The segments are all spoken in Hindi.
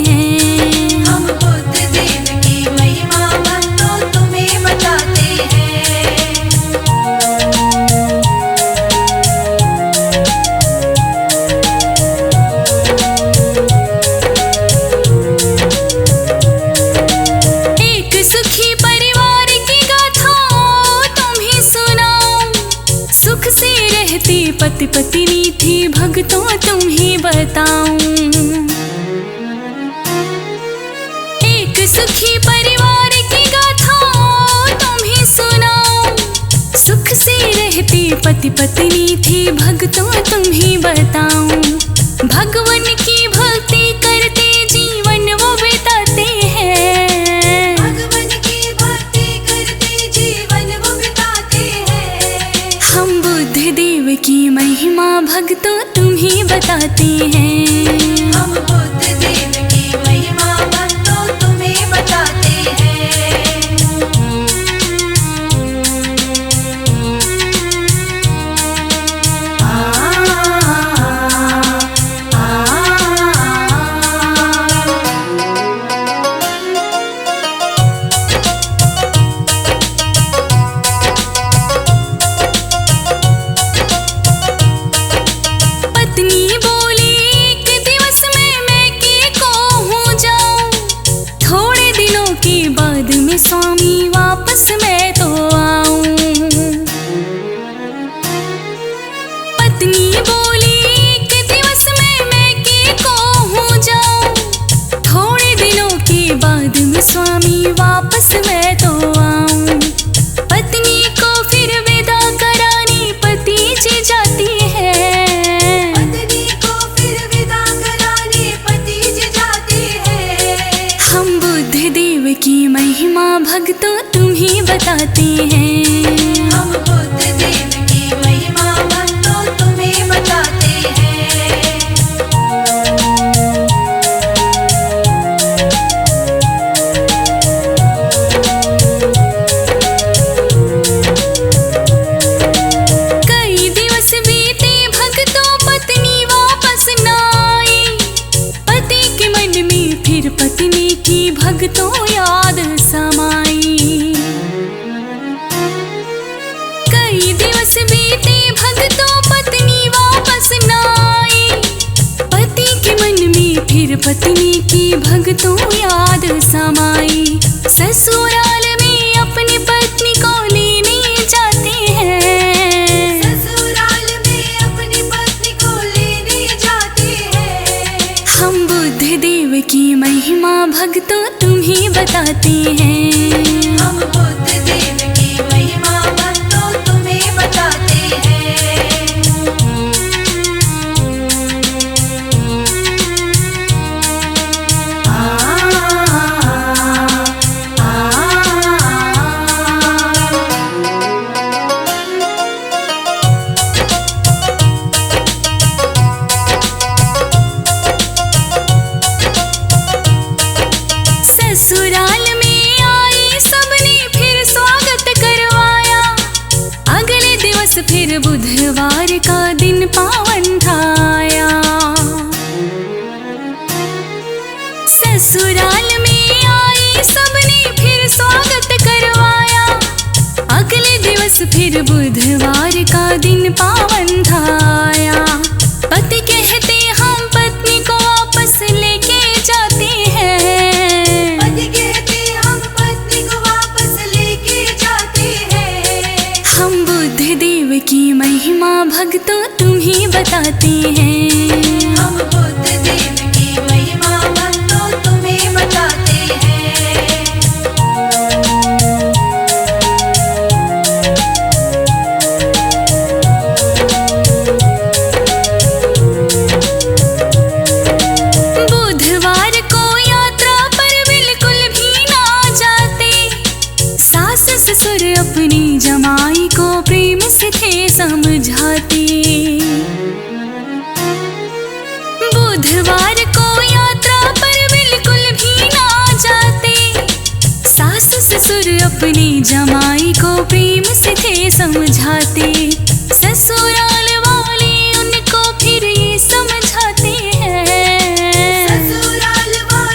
हैं। हम बुद्ध देव की महिमा भक्तों तुम्हें बताते हैं। एक सुखी परिवार की गाथा तुम्हें सुनाऊं, सुख से रहती पति पत्नी थी भक्तों तुम्हें बताऊं। एक सुखी परिवार की गाथा तुम्हें सुनाऊं, सुख से रहती पति पत्नी थी भक्तों तुम्हें बताऊं। भगवान की भक्ति करते जीवन वो बिताते हैं। भगवान की भक्ति करते जीवन वो बिताते हैं। हम बुद्ध देव की महिमा भक्तों तुम्हें बताते हैं। हम बुद्ध देव की महिमा भक्तों तुम्हें बताते हैं। पत्नी बोली कि दिवस में मैं के को हो जाऊं, थोड़े दिनों के बाद में स्वामी वापस मैं तो आऊं। पत्नी बोली कि दिवस में मैं के को हो जाऊं, थोड़े दिनों के बाद में स्वामी वापस मैं तो आऊं। पत्नी को फिर विदा कराने पति जी जाती है। पत्नी को फिर विदा कराने पति जी जाते हैं। हम बुद्ध देव की महिमा भक्तों तुम्हें बताते हैं। हम बुद्ध देव की महिमा भक्तों तुम्हें बताते हैं। कई दिवस बीते भक्तों पत्नी वापस न आई, पति के मन में फिर पत्नी की भक्तों याद समाई। कई दिवस बीते भक्तों पत्नी वापस न आई, पति के मन में फिर पत्नी की भक्तों याद समाई। ससुराल में अपनी पत्नी को लेने जाते हैं। ससुराल में अपनी पत्नी को लेने जाते हैं। हम बुद्ध देव की महिमा भक्तों तुम्हें बताते हैं। हम बुद्ध देव की महिमा भक्तों तुम्हें बताते हैं। ससुराल में आई सबने फिर स्वागत करवाया, अगले दिवस फिर बुधवार का दिन पावन था आया। ससुराल में आई सबने फिर स्वागत करवाया, अगले दिवस फिर बुधवार का दिन पावन था आया। पति कहते हम पत्नी को वापस लेके जाते हैं। पति कहते हम पत्नी को वापस लेके जाते हैं। हम बुद्ध देव की महिमा भक्तों तुम्हें बताते हैं। हम बुद्ध देव की महिमा भक्तों तुम्हें बताते हैं। बुधवार को यात्रा पर बिल्कुल भी ना जाते, सास ससुर अपनी जमाई को प्रेम से थे समझाते। बुधवार को यात्रा पर बिल्कुल भी ना जाते, सास ससुर अपनी जमाई को प्रेम से थे समझाते। ससुराल वाले उनको फिर ये समझाते हैं। ससुराल वाले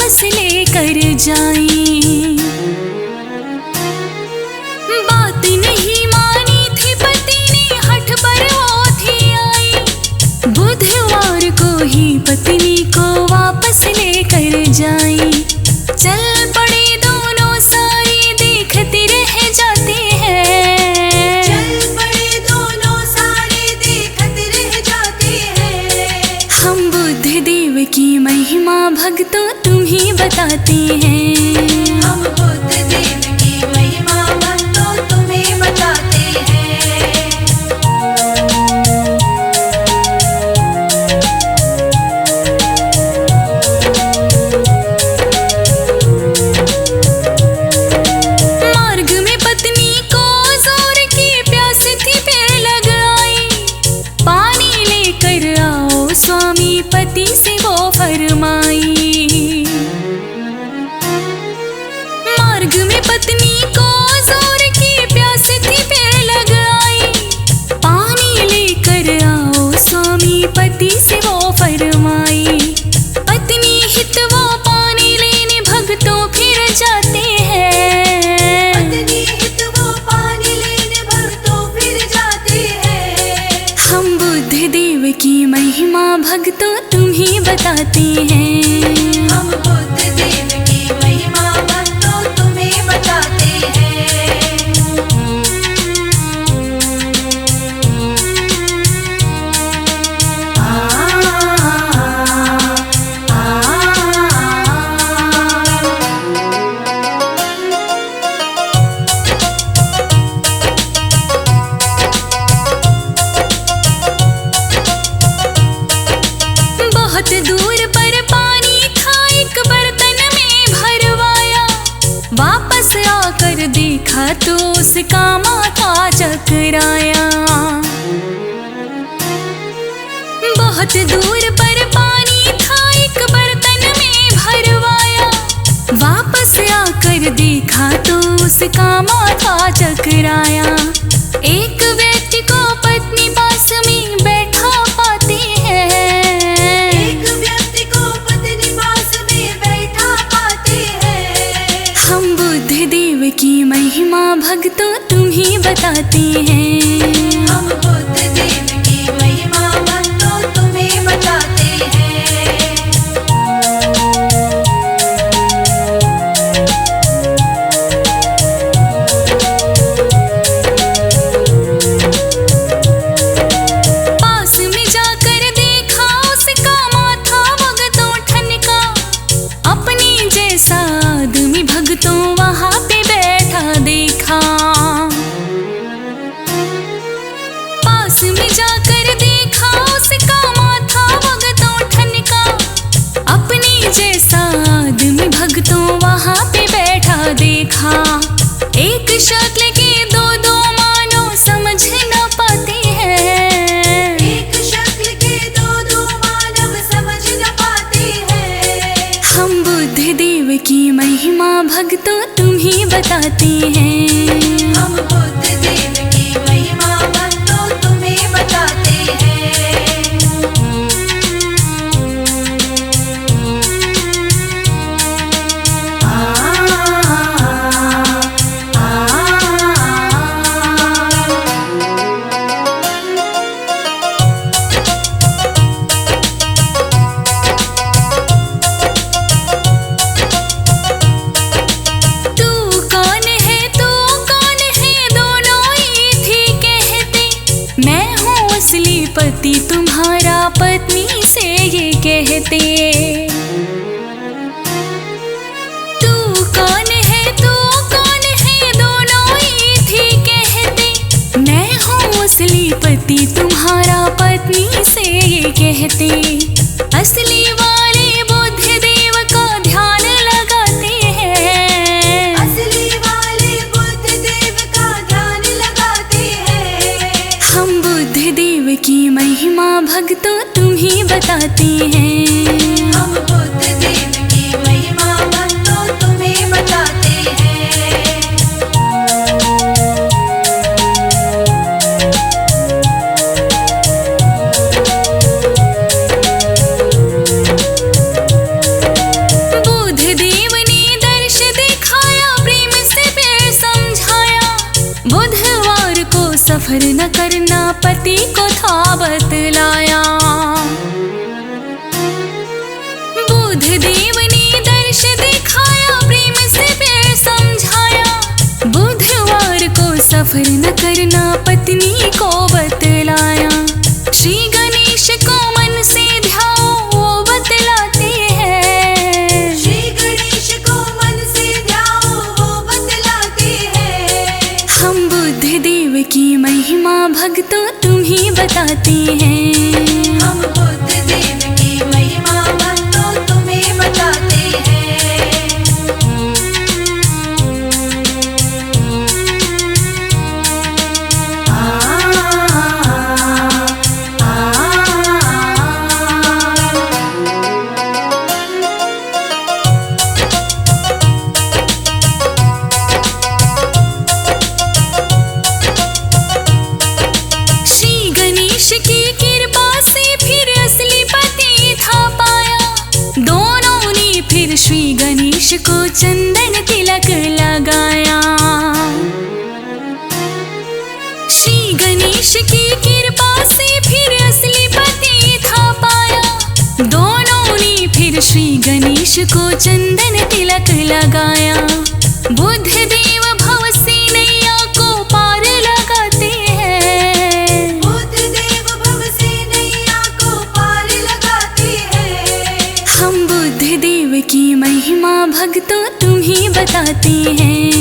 वापस लेकर जाई। बात नहीं मानी थी पति ने, हठ पर वो थी आई। बुधवार को ही पत्नी को वापस लेकर जाई। चल पड़े दोनों सारे देखते रह जाते हैं। चल पड़े दोनों सारे देखते रह जाते हैं। हम बुद्ध देव की महिमा भक्तों तुम्हें बताते हैं। हम बुद्ध देव की महिमा भक्तों तुम्हें बताते हैं। मार्ग में पत्नी को जोर की प्यास थी, फिर लग आई। पानी लेकर आओ स्वामी, पति से वो फरमाई। मार्ग में पत्नी को जोर की प्यास थी, फिर लग आई। पानी लेकर आओ स्वामी, पति से वो फरमाई। पत्नी हित वो पानी लेने भक्तों फिर जाते हैं। पत्नी हित वो पानी लेने भक्तों फिर जाते हैं। हम बुद्ध देव की महिमा भक्तों तुम्हें बताते हैं। हम बुद्ध देव की महिमा भक्तों तुम्हें बताते हैं। बहुत दूर पर पानी था, एक बर्तन में भरवाया। वापस आकर देखा तो उसका माथा चकराया। बहुत दूर पर पानी था, एक बर्तन में भरवाया। वापस आकर देखा तो उसका माथा चकराया। एक व्यक्ति को पत्नी पास में बैठा पाते हैं। एक व्यक्ति को पत्नी पास में बैठा पाते हैं। हम बुद्ध देव की महिमा भक्तों तुम्हें बताते हैं। हम बुद्ध देव की महिमा भक्तों तुम्हें बताते हैं। पास में जाकर देखा उसका माथा भगतों ठनका। अपने जैसा आदमी भगतों वहां पे बैठा देखा। पास में जाकर देखा उसका माथा भगतों ठनका। अपने जैसा आदमी भगतों वहां पे बैठा देखा। एक शक्ल के दो दो मानो समझ न पाते हैं। एक शक्ल के दो दो मानव समझ न पाते हैं। हम बुद्ध देव की महिमा भक्तों तुम्हें बताते हैं। हम बुद्ध देव की महिमा भक्तों तुम्हें बताते हैं। तू कौन है, तू कौन है, दोनों ही थी कहते। मैं हूँ असली पति तुम्हारा, पत्नी से ये कहते। तू कौन है, तू कौन है, दोनों ही थी कहते। मैं हूँ असली पति तुम्हारा, पत्नी से ये कहते। असली वाले बुद्ध देव का ध्यान लगाते हैं। असली वाले बुद्ध देव का ध्यान लगाते हैं। हम बुद्ध देव की महिमा भक्तों तुम्हें बताते हैं। हम बुद्ध देव की महिमा भक्तों तुम्हें बताते हैं। बुद्ध देव ने दर्श दिखाया, प्रेम से फिर समझाया। बुधवार को सफर न करना पत्नी को बतलाया। श्री गणेश को मन से ध्याओ वो बतलाते हैं। श्री गणेश को मन से ध्याओ वो बतलाते हैं। हम बुद्ध देव की महिमा भक्तों तुम्ही बताते हैं। हम बुद्ध देव की महिमा भक्तों तुम्हें बताते हैं। श्री गणेश की कृपा से फिर असली पति था पाया। दोनों ने फिर श्री गणेश को चंदन तिलक लगाया। श्री गणेश की कृपा से फिर असली पति था पाया। दोनों ने फिर श्री गणेश को चंदन तिलक लगाया। बुद्ध देव भव से नैया को पार लगाते हैं। बुद्ध देव भव से नैया को पार लगाते हैं। हम बुद्ध देव की महिमा भक्तों तुम्ही बताते हैं।